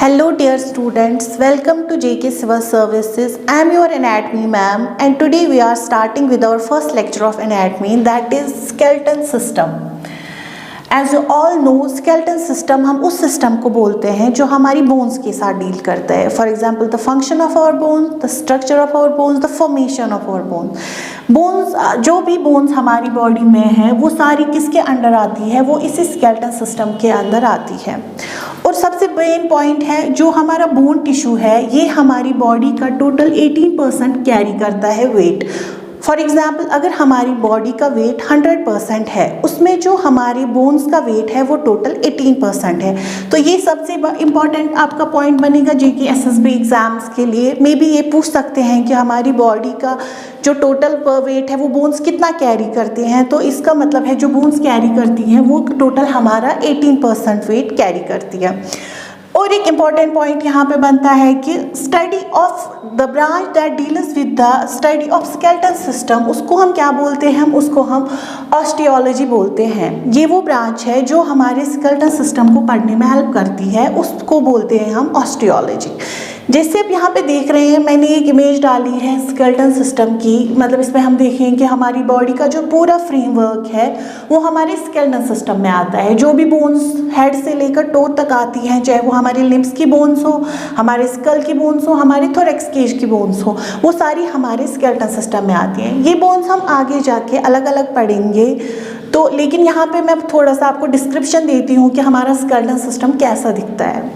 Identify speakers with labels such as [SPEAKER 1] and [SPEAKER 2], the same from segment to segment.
[SPEAKER 1] Hello dear students, welcome to JK Siva Services. I am your anatomy ma'am and today we are starting with our first lecture of anatomy, that is skeleton system. As you all know, skeleton system हम उस system को बोलते हैं जो हमारी bones के साथ deal करता है. For example the function of our bones, the structure of our bones, the formation of our bones. Bones, जो भी बोन्स हमारी बॉडी में है वो सारी किसके अंडर आती है? वो इसी स्केलेटन सिस्टम के अंदर आती है. और सबसे मेन पॉइंट है, जो हमारा बोन टिश्यू है ये हमारी बॉडी का टोटल 18% कैरी करता है वेट. फॉर एग्जाम्पल, अगर हमारी बॉडी का वेट 100% है, उसमें जो हमारे बोन्स का वेट है वो टोटल 18% है. तो ये सबसे इम्पॉर्टेंट आपका पॉइंट बनेगा जेके एसएसबी एग्जाम्स के लिए. मे बी ये पूछ सकते हैं कि हमारी बॉडी का जो टोटल वेट है वो बोन्स कितना कैरी करते हैं. तो इसका मतलब है जो बोन्स कैरी करती हैं वो टोटल हमारा 18% वेट कैरी करती है. और एक इम्पॉर्टेंट पॉइंट यहाँ पे बनता है कि study of the branch that deals with the study of skeleton system, उसको हम क्या बोलते हैं? उसको हम ऑस्टियोलॉजी बोलते हैं. ये वो ब्रांच है जो हमारे स्केलेटन सिस्टम को पढ़ने में हेल्प करती है, उसको बोलते हैं हम ऑस्टियोलॉजी. जैसे आप यहाँ पे देख रहे हैं, मैंने एक इमेज डाली है स्केलेटन सिस्टम की. मतलब इसमें हम देखें कि हमारी बॉडी का जो पूरा फ्रेमवर्क है वो हमारे स्केलेटन सिस्टम में आता है. जो भी बोन्स हेड से लेकर टो तक आती हैं, चाहे वो हमारे लिम्स की बोन्स हो, हमारे स्कल की बोन्स हो, हमारे थोरैक्स केज की बोन्स हो, वो सारी हमारे स्केलेटन सिस्टम में आती हैं. ये बोन्स हम आगे जाके अलग अलग पढ़ेंगे. तो लेकिन यहाँ पे मैं थोड़ा सा आपको डिस्क्रिप्शन देती हूँ कि हमारा स्केलेटन सिस्टम कैसा दिखता है.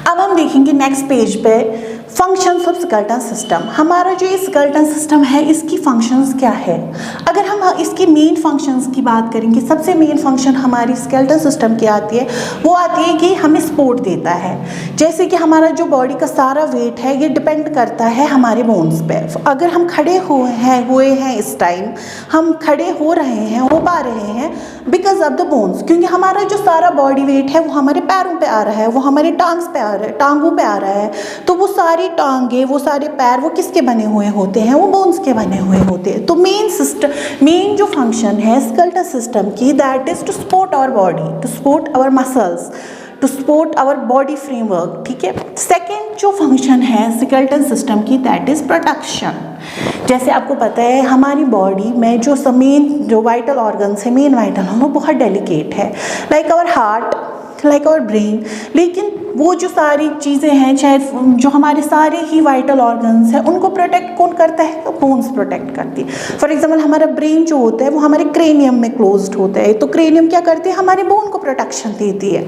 [SPEAKER 1] अब हम देखेंगे नेक्स्ट पेज पे फंक्शंस ऑफ स्केलेटन सिस्टम. हमारा जो ये स्केलेटन सिस्टम है इसकी फंक्शंस क्या है? अगर हम इसकी मेन फंक्शंस की बात करेंगे, सबसे मेन फंक्शन हमारी स्केलेटन सिस्टम की आती है, वो आती है कि हमें सपोर्ट देता है. जैसे कि हमारा जो बॉडी का सारा वेट है ये डिपेंड करता है हमारे बोन्स पे. अगर हम खड़े हुए हैं इस टाइम, हम खड़े हो रहे हैं, हो पा रहे हैं बिकॉज ऑफ द बोन्स, क्योंकि हमारा जो सारा बॉडी वेट है वो हमारे पैरों पे आ रहा है, वो हमारे टांग्स पे आ रहा है, टांगों पे आ रहा है. तो वो सारी टांगे, वो सारे पैर, वो किसके बने हुए होते हैं? वो बोन्स के बने हुए होते हैं. तो मेन जो फंक्शन है स्केलेटन सिस्टम की, that is to support our body, to support our muscles, to support our body framework. ठीक है. सेकेंड जो फंक्शन है स्केलेटन सिस्टम की, दैट इज प्रोटेक्शन. जैसे आपको पता है हमारी बॉडी में जो वाइटल ऑर्गन्स है, मेन वाइटल वो बहुत डेलिकेट है, like our heart, like our brain. लेकिन वो जो सारी चीज़ें हैं, चाहे जो हमारे सारे ही वाइटल ऑर्गन्स हैं, उनको प्रोटेक्ट कौन करता है? तो बोन्स प्रोटेक्ट करती है. फॉर एग्जांपल, हमारा ब्रेन जो होता है वो हमारे क्रेनियम में क्लोज्ड होता है. तो क्रेनियम क्या करती है? हमारे बोन को प्रोटेक्शन देती है.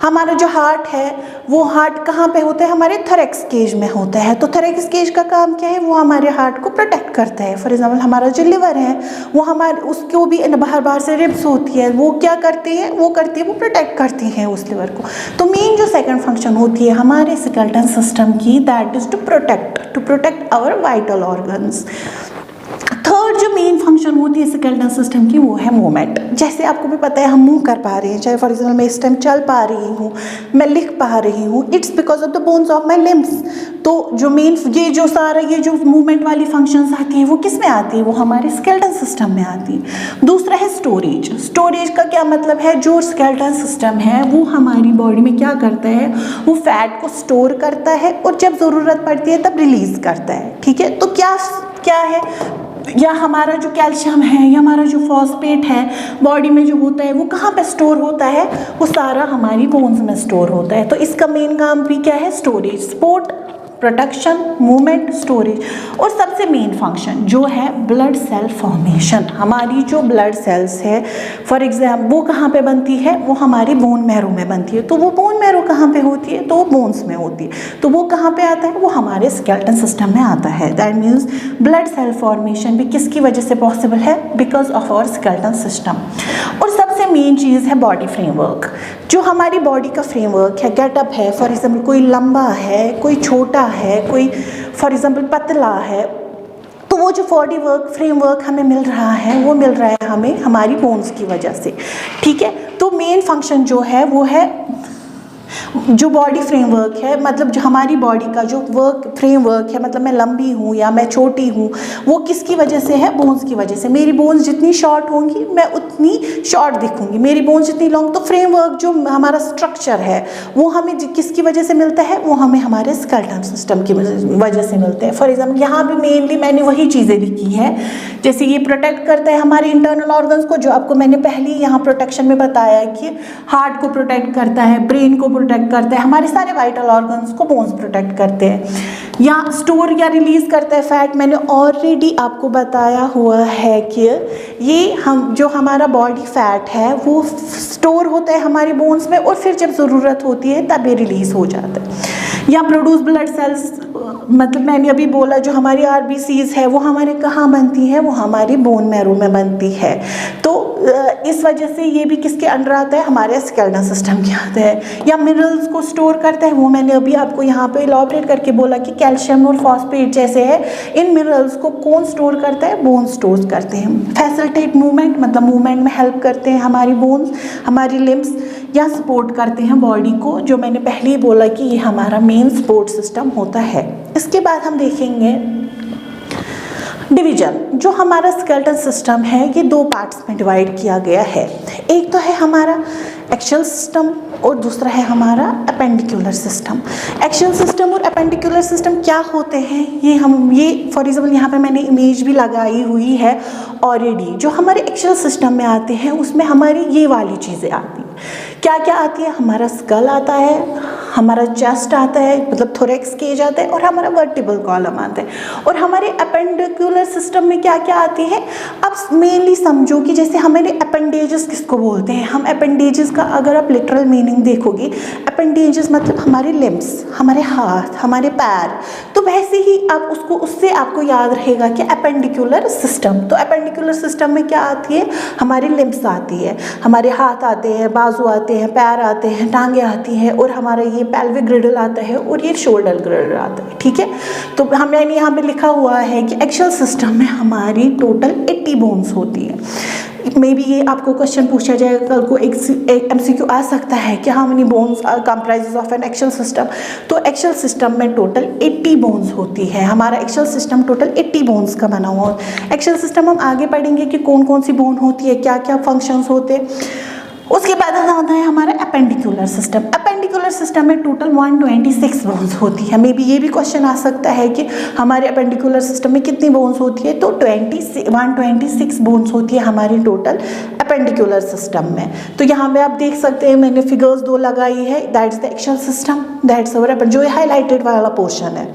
[SPEAKER 1] हमारा जो हार्ट है वो हार्ट कहाँ पे होता है? हमारे थोरैक्स केज में होता है. तो थोरैक्स केज का काम क्या है? वो हमारे हार्ट को प्रोटेक्ट करता है. फॉर एग्जाम्पल, हमारा जो लिवर है वो हमारे, उसको भी बाहर से रिब्स होती है, वो क्या करती है? वो प्रोटेक्ट करती है उस लिवर को. तो मेन जो सेकंड फंक्शन होती है हमारे स्केलेटन सिस्टम की, that is to protect our vital organs. Third जो मेन फंक्शन होती है स्केलेटन सिस्टम की, वो है मूवमेंट. जैसे आपको भी पता है हम मूव कर पा रहे हैं, चाहे फॉर एग्जाम्पल मैं इस टाइम चल पा रही हूँ, मैं लिख पा रही हूँ, it's because of the bones of my limbs. तो जो मेन ये जो मूवमेंट वाली फंक्शंस आती है वो किस में आती है? वो हमारे स्केलेटन सिस्टम में आती है. दूसरा है स्टोरेज. स्टोरेज का क्या मतलब है? जो स्केलेटन सिस्टम है वो हमारी बॉडी में क्या करता है? वो फैट को स्टोर करता है और जब ज़रूरत पड़ती है तब रिलीज करता है. ठीक है. तो क्या है? या हमारा जो कैल्शियम है या हमारा जो फॉस्फेट है बॉडी में जो होता है वो कहाँ पे स्टोर होता है? वो सारा हमारी बोन्स में स्टोर होता है. तो इसका मेन काम भी क्या है? Storage, support, protection, movement, storage. और सबसे मेन फंक्शन जो है ब्लड सेल फॉर्मेशन. हमारी जो ब्लड सेल्स है, फॉर एग्जाम्पल, वो कहाँ पे बनती है? वो हमारी बोन मैरो में बनती है. तो वो बोन मैरो कहाँ पे होती है? तो वो बोन्स में होती है. तो वो कहाँ पे आता है? वो हमारे स्केलेटन सिस्टम में आता है. That means blood cell formation भी किसकी वजह से पॉसिबल है? Because of our skeleton system. और सबसे मेन चीज़ है बॉडी फ्रेमवर्क. जो हमारी बॉडी का फ्रेमवर्क है, गेटअप है, फॉर एग्जाम्पल कोई लंबा है, कोई छोटा है, कोई फॉर एग्जाम्पल पतला है, तो वो जो बॉडी फ्रेमवर्क हमें मिल रहा है वो मिल रहा है हमें हमारी बोन्स की वजह से. ठीक है. तो मेन फंक्शन जो है वो है जो बॉडी फ्रेमवर्क है, मतलब जो हमारी बॉडी का जो वर्क फ्रेमवर्क है, मतलब मैं लंबी हूँ या मैं छोटी हूँ, वो किसकी वजह से है? बोन्स की वजह से। मेरी बोन्स जितनी शॉर्ट होंगी मैं उतनी शॉर्ट दिखूंगी, मेरी बोन्स जितनी लॉन्ग। तो फ्रेमवर्क जो हमारा स्ट्रक्चर है वो हमें किसकी वजह से मिलता है? वो हमें हमारे स्केलेटन सिस्टम की वजह से मिलते हैं। फॉर एग्जाम्पल यहाँ भी मेनली मैंने वही चीज़ें लिखी हैं, जैसे ये प्रोटेक्ट करता है हमारे इंटरनल ऑर्गन्स को, जो आपको मैंने पहले यहाँ प्रोटेक्शन में बताया कि हार्ट को प्रोटेक्ट करता है, ब्रेन को प्रोटेक्ट करता है, हमारे सारे वाइटल ऑर्गन्स को बोन्स प्रोटेक्ट करते हैं। या स्टोर या रिलीज करता है फैट, मैंने ऑलरेडी आपको बताया हुआ है कि ये हम जो हमारा बॉडी फैट है वो स्टोर होता है हमारी बोन्स में, और फिर जब ज़रूरत होती है तब ये रिलीज हो जाता है। या प्रोड्यूस ब्लड सेल्स, मतलब मैंने अभी बोला जो हमारी आरबीसीज है वो हमारे कहाँ बनती है? वो हमारी बोन मैरो में बनती है। तो इस वजह से ये भी किसके अंडर आता है? हमारे स्केलेटन सिस्टम के आता है। या मिनरल्स को स्टोर करता है, वो मैंने अभी आपको यहाँ पे इलॉबरेट करके बोला कि कैल्शियम और फॉस्फेट जैसे है, इन मिनरल्स को कौन स्टोर करता है? बोन स्टोर करते हैं। फैसिलिटेट मूवमेंट, मतलब मूवमेंट में हेल्प करते हैं हमारी बोन्स, हमारी लिम्स, या सपोर्ट करते हैं बॉडी को, जो मैंने पहले ही बोला कि ये हमारा मेन सपोर्ट सिस्टम होता है। इसके बाद हम देखेंगे डिवीजन। जो हमारा स्केलेटन सिस्टम है ये दो पार्ट्स में डिवाइड किया गया है। एक तो है हमारा एक्सियल सिस्टम और दूसरा है हमारा अपेंडिकुलर सिस्टम। एक्सियल सिस्टम और अपेंडिकुलर सिस्टम क्या होते हैं? ये फॉर एग्जाम्पल यहाँ पे मैंने इमेज भी लगाई हुई है ऑलरेडी। जो हमारे एक्सियल सिस्टम में आते हैं उसमें हमारी ये वाली चीज़ें आती हैं। क्या क्या आती है? हमारा स्कल आता है, हमारा चेस्ट आता है, मतलब थोरेक्स केज आता है, और हमारा वर्टिब्रल कॉलम आता है। और हमारे अपेंडिकुलर सिस्टम में क्या क्या आती है? अब मेनली समझो कि जैसे हमारे अपेंडेजेस किसको बोलते हैं? हम अपेंडेजेस का अगर आप लिटरल मीनिंग देखोगे, अपेंडेजेस मतलब हमारे लिम्स, हमारे हाथ, हमारे पैर। तो वैसे ही आप उससे आपको याद रहेगा कि अपेंडिकुलर सिस्टम। तो अपेंडिकुलर सिस्टम में क्या आती है? हमारी लिम्स आती है, हमारे हाथ आते हैं, बाजू आते हैं, पैर आते हैं, टांगे आती हैं, और हमारा ये पेल्विक ग्रिडल आता है, और ये शोल्डर ग्रिडल आता है। ठीक है, तो हमने यहाँ पे लिखा हुआ है कि एक्सियल सिस्टम में हमारी टोटल 80 बोन्स होती है। मे बी ये आपको क्वेश्चन पूछा जाएगा, कल को एक MCQ आ सकता है कि how many bones are comprises of an axial system. तो एक्सियल सिस्टम में टोटल 80 बोन्स होती है। हमारा एक्सियल सिस्टम टोटल 80 बोन्स का बना हुआ है। एक्सियल सिस्टम हम आगे पढ़ेंगे कि कौन कौन सी बोन होती है, क्या क्या फंक्शंस होते हैं। उसके बाद आता है हमारा अपेंडिकुलर सिस्टम। अपेंडिकुलर सिस्टम में टोटल 126 बोन्स होती है। मे बी ये भी क्वेश्चन आ सकता है कि हमारे अपेंडिकुलर सिस्टम में कितनी बोन्स होती है? तो 126 बोन्स होती है हमारी टोटल अपेंडिकुलर सिस्टम में। तो यहाँ पे आप देख सकते हैं मैंने फिगर्स 2 लगाई है। That's the axial system, that's अवर जो हाईलाइटेड वाला पोर्शन है।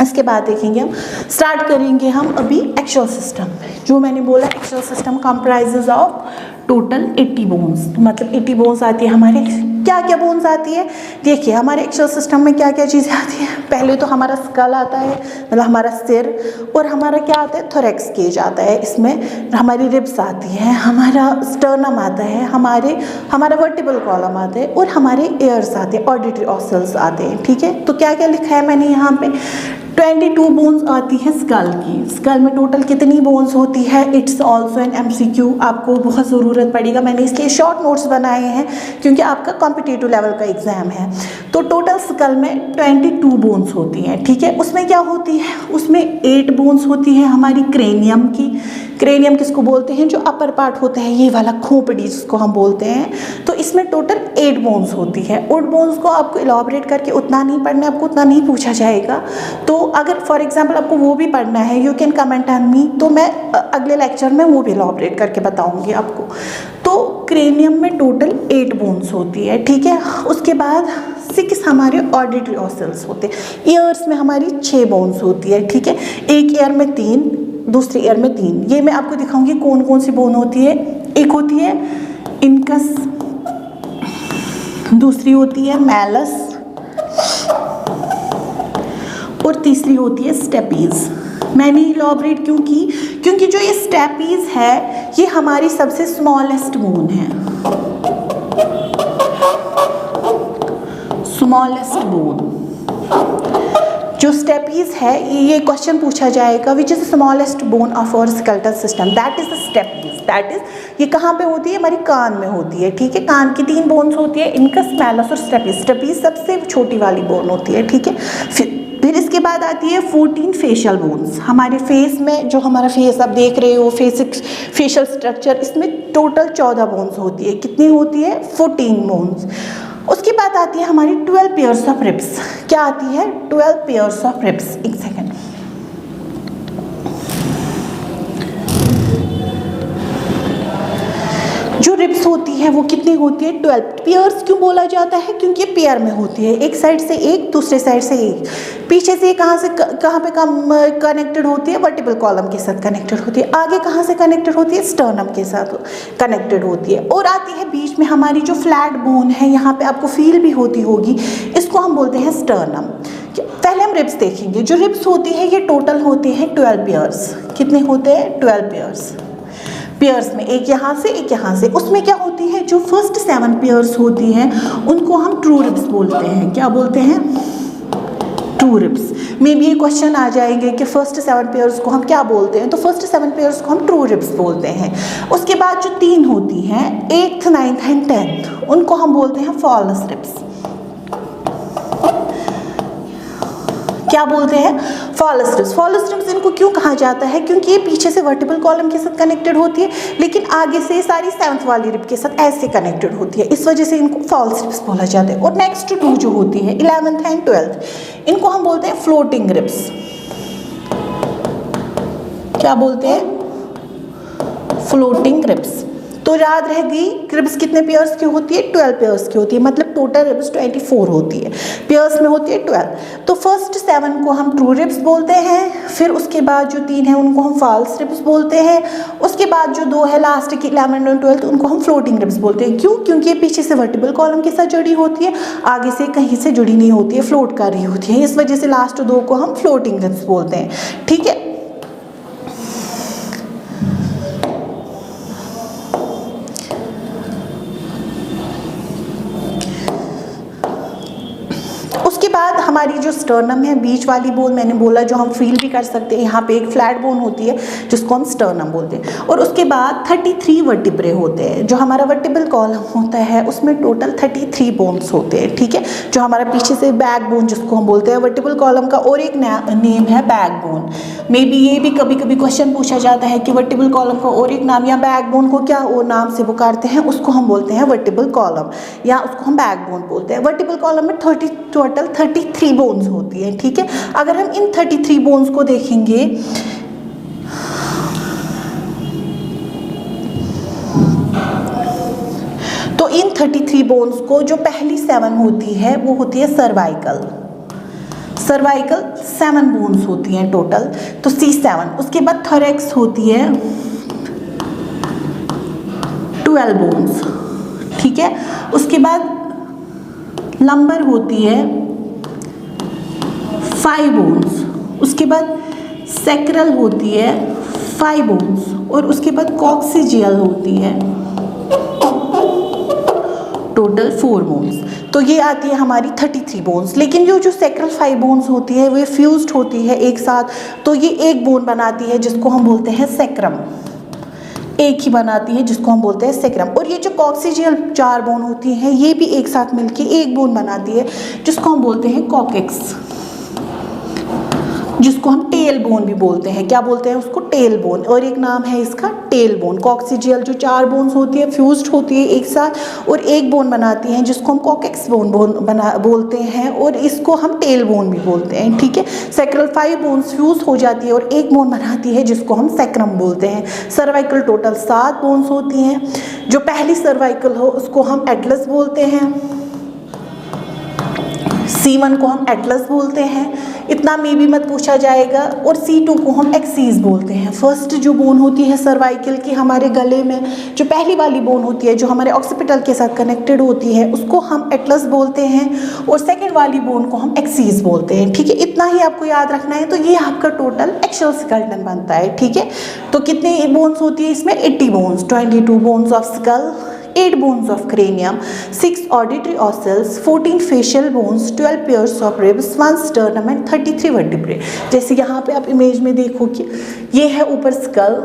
[SPEAKER 1] इसके बाद देखेंगे हम, स्टार्ट करेंगे हम अभी एक्सियल सिस्टम। जो मैंने बोला axial system comprises of total 80 bones, मतलब 80 बोन्स आती है हमारे। क्या क्या बोन्स आती है? देखिए हमारे एक्सियल सिस्टम में क्या क्या चीज़ें आती हैं। पहले तो हमारा स्कल आता है, मतलब हमारा सिर, और हमारा क्या आता है? थोरेक्स केज आता है। इसमें हमारी रिब्स आती है, हमारा स्टर्नम आता है, हमारा वर्टिब्रल कॉलम आता है, और हमारे एयर्स आते हैं, ऑडिटरी ऑसल्स आते हैं। ठीक है, तो क्या क्या लिखा है मैंने यहाँ पे? 22 बोन्स आती है स्कल की। स्कल में टोटल कितनी बोन्स होती है? इट्स ऑल्सो एन MCQ, आपको बहुत ज़रूरत पड़ेगा। मैंने इसलिए शॉर्ट नोट्स बनाए हैं क्योंकि आपका कॉम्पिटिटिव लेवल का एग्जाम है। तो टोटल स्कल में 22 बोन्स होती हैं। ठीक है, उसमें क्या होती है? उसमें 8 बोन्स होती है हमारी क्रेनियम की। क्रेनियम किसको बोलते हैं? जो अपर पार्ट होता है, ये वाला खोपड़ी जिसको हम बोलते हैं। तो इसमें टोटल 8 बोन्स होती है। 8 बोन्स को आपको इलॉबरेट करके उतना नहीं पढ़ना है, आपको उतना नहीं पूछा जाएगा। तो अगर फॉर एग्जाम्पल आपको वो भी पढ़ना है, you can comment on me, तो मैं अगले लेक्चर में वो भी इलॉबरेट करके बताऊंगी आपको। तो क्रेनियम में टोटल 8 बोन्स होती है। ठीक है, उसके बाद 6 हमारे ऑडिटरी ऑसल्स होते हैं। ईयर्स में हमारी 6 बोन्स होती है। ठीक है, एक ईयर में 3, दूसरी ईयर में 3। ये मैं आपको दिखाऊंगी कौन कौन सी बोन होती है। एक होती है इनकस, दूसरी होती है मैलस, और तीसरी होती है स्टेपीज। मैंने इलॉबरेट क्योंकि जो ये स्टेपीज है ये हमारी सबसे स्मॉलेस्ट बोन है, स्मॉलेस्ट बोन। जो स्टेपीज है, ये क्वेश्चन पूछा जाएगा which is the smallest bone of our skeletal system, that is the stapes. That is, ये कहाँ पे होती है? हमारी कान में होती है, ठीक है। कान की 3 बोन्स होती है, इनका स्मैलस और स्टेपीज। स्टेपीज सबसे छोटी वाली बोन होती है, ठीक है। फिर इसके बाद आती है 14 फेशियल बोन्स। हमारे फेस में, जो हमारा फेस आप देख रहे हो, फेशियल स्ट्रक्चर, इसमें टोटल 14 बोन्स होती है। कितनी होती है? 14 बोन्स। उसके बाद आती है हमारी 12 पेयर्स ऑफ रिब्स। क्या आती है? 12 पेयर्स ऑफ रिब्स। एक सेकेंड, जो रिब्स होती है वो कितनी होती है? 12 पेयर्स। क्यों बोला जाता है? क्योंकि ये पेयर में होती है, एक साइड से एक, दूसरे साइड से एक। पीछे से कहाँ पे कनेक्टेड होती है? वर्टिबल कॉलम के साथ कनेक्टेड होती है। आगे कहाँ से कनेक्टेड होती है? स्टर्नम के साथ कनेक्टेड होती है। और आती है बीच में हमारी जो फ्लैट बोन है, यहाँ पे आपको फील भी होती होगी, इसको हम बोलते हैं स्टर्नम। पहले हम रिब्स देखेंगे। जो रिब्स होती है ये टोटल होती है 12 पेयर्स। कितने होते हैं? 12 पेयर्स। पेयर्स में एक यहाँ से, एक यहाँ से। उसमें क्या होती है? जो फर्स्ट 7 पेयर्स होती हैं उनको हम ट्रू रिब्स बोलते हैं। क्या बोलते हैं? True ribs. मे बी ये क्वेश्चन आ जाएंगे कि फर्स्ट 7 पेयर्स को हम क्या बोलते हैं, तो फर्स्ट 7 पेयर्स को हम ट्रू रिब्स बोलते हैं। उसके बाद जो 3 होती हैं, 8th, 9th एंड 10th, उनको हम बोलते हैं फॉल्स रिब्स। क्या बोलते हैं? False ribs. फॉल्स रिब्स इनको क्यों कहा जाता है? क्योंकि ये पीछे से वर्टिबल कॉलम के साथ कनेक्टेड होती है, लेकिन आगे से सारी 7th वाली रिब के साथ ऐसे कनेक्टेड होती है, इस वजह से इनको फॉल्स रिब्स बोला जाता है। और नेक्स्ट 2 जो होती है, 11th एंड 12th, इनको हम बोलते हैं फ्लोटिंग रिब्स। क्या बोलते हैं? Floating ribs. तो याद रह गई, रिब्स कितने पेयर्स की होती है? 12 पेयर्स की होती है, मतलब टोटल रिब्स 24 होती है, पेयर्स में होती है 12। तो फर्स्ट 7 को हम ट्रू रिब्स बोलते हैं, फिर उसके बाद जो 3 है उनको हम फॉल्स रिब्स बोलते हैं, उसके बाद जो 2 है लास्ट की 11 और 12 उनको हम फ्लोटिंग रिब्स बोलते हैं। क्यों? क्योंकि ये पीछे से वर्टिबल कॉलम के साथ जुड़ी होती है, आगे से कहीं से जुड़ी नहीं होती है, फ्लोट कर रही होती है, इस वजह से लास्ट 2 को हम फ्लोटिंग रिब्स बोलते हैं, ठीक है। बाद हमारी जो स्टर्नम है, बीच वाली बोन मैंने बोला जो हम फील भी कर सकते हैं, यहाँ पे एक फ्लैट बोन होती है जिसको हम स्टर्नम बोलते हैं। और उसके बाद 33 वर्टिब्रे होते हैं। जो हमारा वर्टिबल कॉलम होता है उसमें टोटल 33 बोन्स होते हैं, ठीक है। जो हमारा पीछे से बैक बोन जिसको हम बोलते हैं, वर्टिबल कॉलम का और एक नेम है बैक बोन। मे बी ये भी कभी कभी क्वेश्चन पूछा जाता है कि वर्टिबल कॉलम का और एक नाम, या बैक बोन को क्या और नाम से पुकारते हैं, उसको हम बोलते हैं वर्टिबल कॉलम, या उसको हम बैक बोन बोलते हैं। वर्टिबल कॉलम में टोटल 33 बोन्स होती है, ठीक है। अगर हम इन 33 बोन्स को देखेंगे तो इन 33 बोन्स को जो पहली 7 होती है वो होती है सर्वाइकल। सर्वाइकल 7 बोन्स होती हैं टोटल, तो C7। उसके बाद थोरैक्स होती है 12 बोन्स, ठीक है। उसके बाद लंबर होती है 5 बोन्स। उसके बाद सैक्रल होती है 5 बोन्स, और उसके बाद कॉक्सिजियल होती है टोटल 4 बोन्स। तो ये आती है हमारी 33 बोन्स। लेकिन जो सैक्रल 5 बोन्स होती है वो फ्यूज्ड होती है एक साथ, तो ये एक बोन बनाती है जिसको हम बोलते हैं सैक्रम। एक ही बनाती है जिसको हम बोलते हैं सैक्रम। और ये जो कॉक्सिजियल 4 बोन होती हैं ये भी एक साथ मिलके एक बोन बनाती है जिसको हम बोलते हैं कॉकेक्स, जिसको हम टेल बोन भी बोलते हैं। क्या बोलते हैं उसको? Tail bone. और एक नाम है इसका टेल बोन। कॉक्सिजियल जो 4 बोन्स होती है फ्यूज्ड होती है एक साथ और एक बोन बनाती हैं जिसको हम कॉकेक्स बोन बोलते हैं, और इसको हम टेल बोन भी बोलते हैं, ठीक है। सैक्रल 5 बोन्स फ्यूज हो जाती है और एक बोन बनाती है जिसको हम सैक्रम बोलते हैं। सर्वाइकल टोटल 7 बोन्स होती हैं। जो पहली सर्वाइकल हो उसको हम एटलस बोलते हैं, C1 को हम एटलस बोलते हैं, इतना में भी मत पूछा जाएगा। और C2 को हम एक्सीस बोलते हैं। फर्स्ट जो बोन होती है सर्वाइकल की हमारे गले में, जो पहली वाली बोन होती है जो हमारे ऑक्सीपिटल के साथ कनेक्टेड होती है उसको हम एटलस बोलते हैं, और सेकेंड वाली बोन को हम एक्सीस बोलते हैं, ठीक है। इतना ही आपको याद रखना है। तो ये आपका टोटल एक्सियल स्केलेटन बनता है, ठीक है। तो कितने बोन्स होती है इसमें? 80 bones, 22 bones of skull, 8 bones of cranium, 6 auditory oscills, 14 facial bones, 12 pairs of ribs, 1 sternum and 33 vertebrae। जैसे यहाँ पे आप इमेज में देखो कि ये है ऊपर स्कल,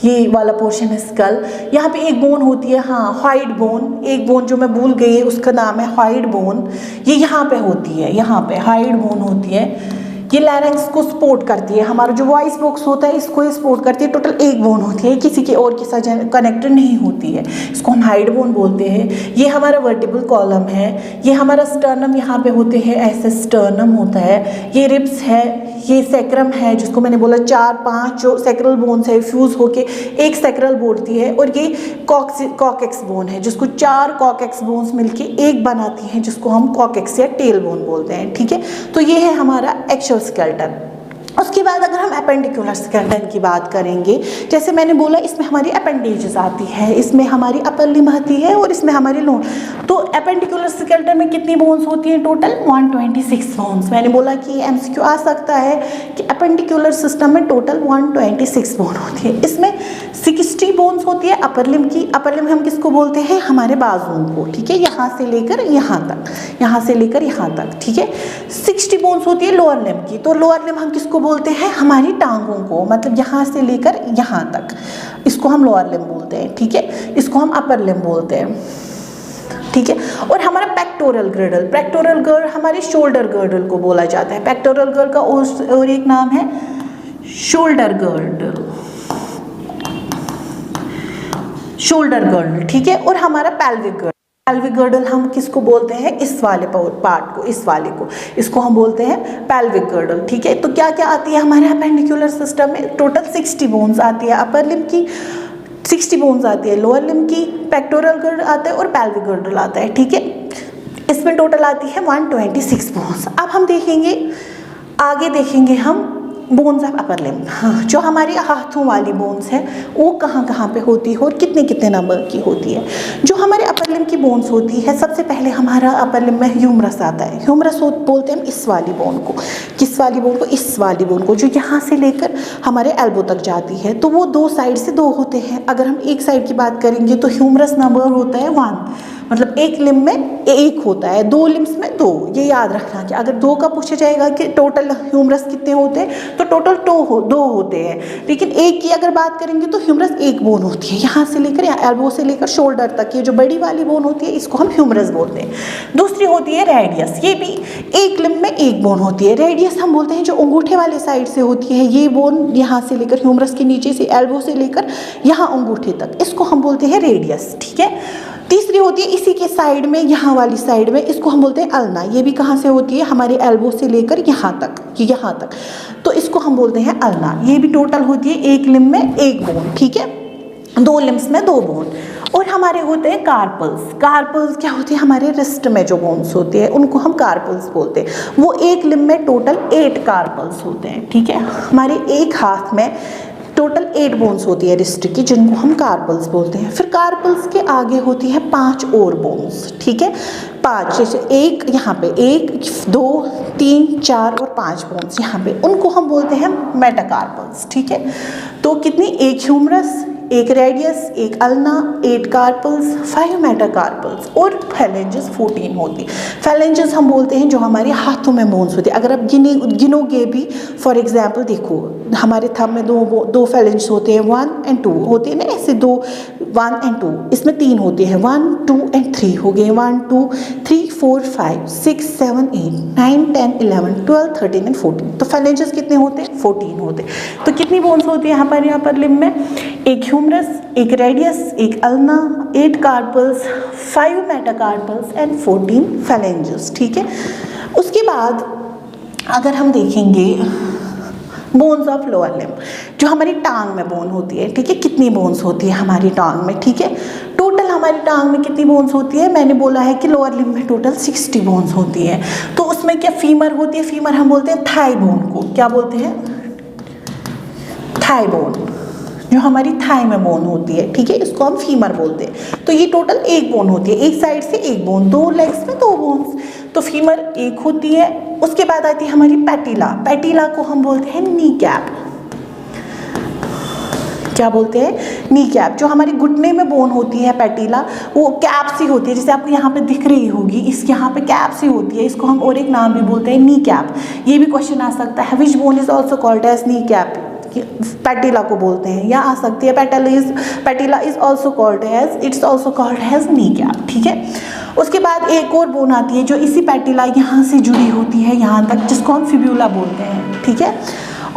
[SPEAKER 1] ये वाला पोर्शन है स्कल, यहाँ पे एक बोन होती है, हाँ हाइड बोन, एक बोन जो मैं भूल गई उसका नाम है हाइड बोन, ये यहाँ पे होती है, यहाँ पे हाइड बोन होती है, ये लैरिंक्स को सपोर्ट करती है, हमारा जो वॉइस बॉक्स होता है इसको ये सपोर्ट करती है। टोटल एक बोन होती है, किसी के और के साथ कनेक्टेड नहीं होती है, इसको हम हाइड बोन बोलते हैं। ये हमारा वर्टिब्रल कॉलम है, ये हमारा स्टर्नम यहाँ पे होते हैं, ऐसे स्टर्नम होता है, ये रिब्स है, ये सैक्रम है जिसको मैंने बोला 4-5 जो सैक्रल बोन्स है फ्यूज होके एक सैक्रल बोलती है, और ये कॉकेक्स बोन है जिसको 4 कॉकेक्स बोन्स मिलके एक बनाती हैं जिसको हम कॉकेक्स या टेल बोन बोलते हैं, ठीक है। तो ये है हमारा एक्चुअल स्केलेटन। उसके बाद अगर हम एपेंडिकुलर स्केलेटन की बात करेंगे, जैसे मैंने बोला इसमें हमारी अपेंडेजेस आती है, इसमें हमारी अपर लिम्ब आती है और इसमें हमारी लोअर। तो एपेंडिकुलर स्केलेटन में कितनी बोन्स होती हैं? Total 126 bones. मैंने बोला कि एमसीक्यू आ सकता है कि एपेंडिकुलर सिस्टम में टोटल 126 बोन होती है, इसमें 60 बोन्स होती है अपर लिम्ब की। अपर लिम्ब हम किसको बोलते हैं? हमारे बाजुओं को, ठीक है, यहाँ से लेकर यहाँ तक, यहाँ से लेकर यहाँ तक, ठीक है। 60 बोन्स होती है लोअर लिम्ब की, तो लोअर लिम्ब हम किसको बोलते हैं? हमारी टांगों को, मतलब यहाँ से लेकर यहाँ तक, इसको हम लोअर लिम्ब बोलते हैं, ठीक है। इसको हम अपर लिम्ब बोलते हैं, ठीक है। और हमारा पेक्टोरल गर्डल, पेक्टोरल गर्डल हमारे शोल्डर गर्डल को बोला जाता है। पेक्टोरल गर्डल का और एक नाम है शोल्डर गर्डल, शोल्डर गर्डल, ठीक है। और हमारा पेल्विक गर्डल, पेल्विक गर्डल हम किसको बोलते हैं? इस वाले पार्ट को, इस वाले को, इसको हम बोलते हैं पेल्विक गर्डल, ठीक है। तो क्या क्या आती है हमारे अपेंडिकुलर सिस्टम में? टोटल 60 बोन्स आती है अपर लिम्ब की, 60 बोन्स आती है लोअर लिम्ब की, पेक्टोरल गर्डल आता है और पेल्विक गर्डल आता है, ठीक है। इसमें टोटल आती है 126 बोन्स। अब हम देखेंगे, आगे देखेंगे हम बोन्स ऑफ अपर लिम्ब। हाँ, जो हमारी हाथों वाली बोन्स है वो कहाँ कहाँ पे होती है और कितने कितने नंबर की होती है? जो हमारे अपर लिम्ब की बोन्स होती है, सबसे पहले हमारा अपर लिम्ब में ह्यूमरस आता है। ह्यूमरस बोलते हैं हम इस वाली बोन को, किस वाली बोन को? इस वाली बोन को, जो यहाँ से लेकर हमारे एल्बो तक जाती है। तो वो 2 साइड से 2 होते हैं। अगर हम एक साइड की बात करेंगे तो ह्यूमरस नंबर होता है 1, मतलब एक लिम्ब में 1 होता है, 2 लिम्ब्स में 2। ये याद रखना कि अगर 2 का पूछा जाएगा कि टोटल ह्यूमरस कितने होते हैं, तो टोटल 2 होते हैं। लेकिन एक की अगर बात करेंगे तो ह्यूमरस 1 बोन होती है, यहाँ से लेकर एल्बो से लेकर शोल्डर तक। ये जो बड़ी वाली बोन होती है इसको हम ह्यूमरस बोलते हैं। दूसरी होती है रेडियस, ये भी एक लिम्ब में 1 बोन होती है। रेडियस हम बोलते हैं जो अंगूठे वाले साइड से होती है, ये बोन यहाँ से लेकर ह्यूमरस के नीचे से एल्बो से लेकर यहाँ अंगूठे तक, इसको हम बोलते हैं रेडियस, ठीक है। तीसरी होती है इसी के साइड में, यहाँ वाली साइड में, इसको हम बोलते हैं अल्ना। ये भी कहाँ से होती है? हमारे एल्बो से लेकर यहाँ तक, यहाँ तक, तो इसको हम बोलते हैं अल्ना। ये भी टोटल होती है एक लिम्ब में 1 बोन, ठीक है, 2 लिम्ब्स में 2 बोन। और हमारे होते हैं कार्पल्स। कार्पल्स क्या होती है? हमारे रिस्ट में जो बोन्स होते हैं उनको हम कार्पल्स बोलते हैं। वो एक लिम्ब में टोटल 8 कार्पल्स होते हैं, ठीक है। हमारे एक हाथ में टोटल 8 बोन्स होती है रिस्ट की, जिनको हम कार्पल्स बोलते हैं। फिर कार्पल्स के आगे होती है 5 और बोन्स, ठीक है, 5, जैसे एक यहाँ पे 1, 2, 3, 4 और 5 बोन्स यहाँ पे, उनको हम बोलते हैं मेटाकार्पल्स, ठीक है। तो कितनी? 1 humerus, 1 radius, 1 ulna, 8 carpals, 5 metacarpals और फैलेंजेस 14 होती। फैलेंजेस हम बोलते हैं जो हमारे हाथों में बोन्स होती है। अगर आप गिनोगे भी, फॉर एग्जांपल देखो हमारे थंब में 2 फैलेंजेस होते हैं, 1 and 2 होते हैं ना, ऐसे 2, 1 and 2, इसमें 3 होते हैं, 1, 2 and 3 हो गए, 1, 2, 3, 4, 5, 6, 7, 8, 9, 10, 11, 12, 13 and 14। तो फैलेंजेस कितने होते हैं? 14 होते हैं। तो कितनी बोन्स होती है यहाँ पर लिम्ब में? 1 humerus, 1 radius, 1 ulna, 8 carpals, 5 metacarpals and 14 phalanges, ठीक है। उसके बाद अगर हम देखेंगे बोन्स ऑफ लोअर लिम्ब, जो हमारी टांग में बोन होती है, ठीक है, कितनी बोन्स होती है हमारी टांग में, ठीक है। टोटल हमारी टांग में कितनी बोन्स होती है? मैंने बोला है कि लोअर लिम्ब में टोटल 60 बोन्स होती है। तो उसमें क्या फीमर होती है? फीमर हम बोलते हैं थाई बोन को, क्या बोलते हैं? थाई बोन, जो हमारी थाई में बोन होती है, ठीक है, इसको हम फीमर बोलते हैं। तो ये टोटल 1 बोन होती है, एक साइड से 1 बोन, 2 लेग्स में 2 बोन्स, तो फीमर 1 होती है। उसके बाद आती है हमारी पैटिला। पैटिला को हम बोलते हैं नी कैप, क्या बोलते हैं, नी कैप। जो हमारी घुटने में बोन होती है पैटिला, वो कैप सी होती है, जैसे आपको यहाँ पे दिख रही होगी, इसके यहाँ पे कैप सी होती है, इसको हम और एक नाम भी बोलते हैं नी कैप। ये भी क्वेश्चन आ सकता है, which bone is also called as knee cap, patella को बोलते हैं, या आ सकती है patella is also called as, it's also called as knee cap, ठीक है। उसके बाद एक और बोन आती है जो इसी पैटिला यहाँ से जुड़ी होती है यहाँ तक, जिसको हम फिब्यूला बोलते हैं, ठीक है।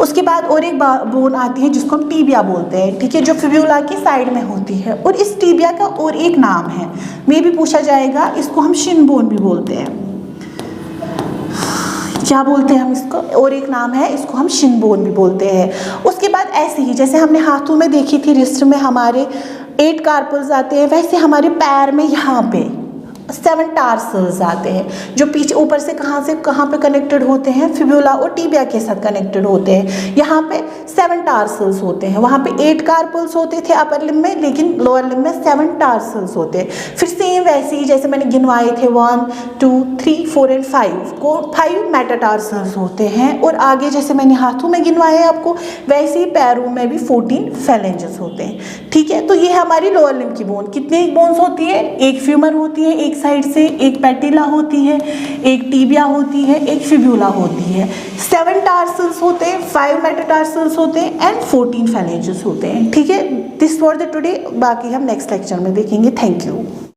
[SPEAKER 1] उसके बाद और एक बोन आती है जिसको हम टीबिया बोलते हैं, ठीक है, जो फिब्यूला की साइड में होती है। और इस टीबिया का और एक नाम है, मे भी पूछा जाएगा, इसको हम शिन बोन भी बोलते हैं। क्या बोलते हैं हम इसको, और एक नाम है, इसको हम शिन बोन भी बोलते हैं। उसके बाद ऐसे ही जैसे हमने हाथों में देखी थी, रिस्ट में हमारे 8 कार्पल्स आते हैं, वैसे हमारे पैर में यहाँ पे 7 टार्सल्स आते हैं, जो पीछे ऊपर से कहाँ पे कनेक्टेड होते हैं, फिब्यूला और टीबिया के साथ कनेक्टेड होते हैं। यहाँ पे 7 टार्सल्स होते हैं, वहाँ पे 8 कार्पल्स होते थे अपर लिम्ब में, लेकिन लोअर लिम्ब में 7 टार्सल्स होते हैं। फिर सेम वैसे ही जैसे मैंने गिनवाए थे 1 2 3 4 एंड 5 को 5 मेटाटार्सल्स होते हैं। और आगे जैसे मैंने हाथों में गिनवाए हैं आपको, वैसे ही पैरों में भी 14 फेलेंजेस होते हैं, ठीक है। तो ये है हमारी लोअर लिम्ब की बोन। कितनी बोन्स होती है, एक फ्यूमर होती है एक साइड से, एक पैटिला होती है, एक टीबिया होती है, एक फिब्यूला होती है, 7 टार्सल्स होते हैं, 5 मेटाटार्सल्स होते हैं एंड 14 फेलेंजेस होते हैं, ठीक है। दिस फॉर द टुडे, बाकी हम नेक्स्ट लेक्चर में देखेंगे। Thank you.